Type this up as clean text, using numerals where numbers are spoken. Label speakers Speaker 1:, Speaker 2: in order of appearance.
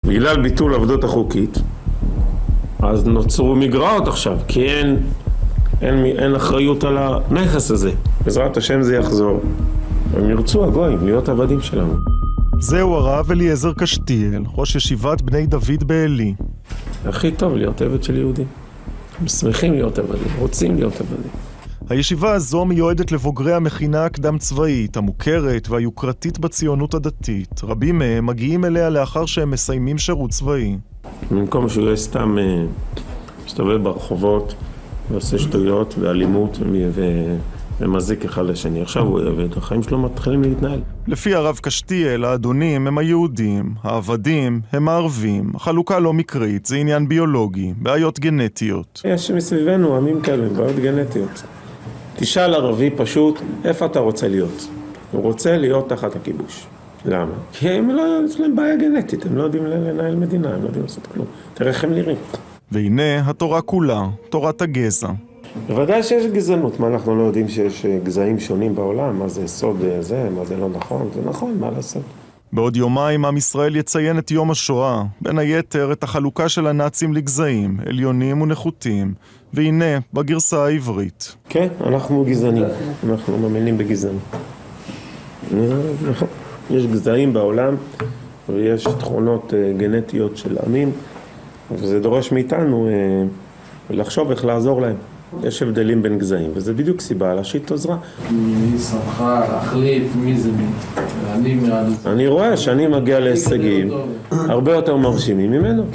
Speaker 1: בגלל ביטול העבדות החוקית, אז נוצרו מגרעות עכשיו, כי אין אחריות על הנכס הזה. בעזרת השם זה יחזור. הם ירצו הגויים להיות עבדים שלנו.
Speaker 2: זהו הרב אליעזר קשתיאל, ראש ישיבת בני דוד בעלי.
Speaker 1: הכי טוב להיות עבד של יהודים. הם שמחים להיות עבדים, רוצים להיות עבדים.
Speaker 2: הישיבה הזו מיועדת לבוגרי המכינה הקדם צבאית, המוכרת והיוקרתית בציונות הדתית. רבים מהם מגיעים אליה לאחר שהם מסיימים שירות צבאי.
Speaker 1: במקום שהוא יהיה סתם מסתובב ברחובות ועושה שטויות ואלימות ומזיק אחד לשני. עכשיו הוא עבד, החיים שלו מתחילים להתנהל.
Speaker 2: לפי הרב קשתיאל, האדונים הם היהודים, העבדים הם הערבים. החלוקה לא מקרית, זה עניין ביולוגי, בעיות גנטיות.
Speaker 1: יש מסביבנו עמים כאלה, בעיות גנטיות. תשאל ערבי פשוט, איפה אתה רוצה להיות? הוא רוצה להיות תחת הכיבוש. למה? כי הם לא, יש להם בעיה גנטית, הם לא יודעים לנהל מדינה, הם לא יודעים לעשות כלום. תראה איך הם נראים.
Speaker 2: והנה התורה כולה, תורת הגזע.
Speaker 1: בוודאי שיש גזענות, מה אנחנו לא יודעים שיש גזעים שונים בעולם, מה זה סוד זה, מה זה לא נכון, זה נכון, מה לעשות?
Speaker 2: בעוד יומיים עם ישראל יציין את יום השואה, בין היתר את החלוקה של הנאצים לגזעים, עליונים ונחותים, והנה בגרסה העברית.
Speaker 1: כן, אנחנו גזענים, אנחנו מאמינים בגזענות. נכון, יש גזעים בעולם ויש תכונות גנטיות של עמים, וזה דורש מאיתנו לחשוב איך לעזור להם. יש הבדלים בין גזעים, וזה בדיוק סיבה להשית עזרה.
Speaker 3: מי שמחה להחליט מי זה מי?
Speaker 1: אני רואה שאני מגיע להישגים הרבה יותר מרשימים ממנו.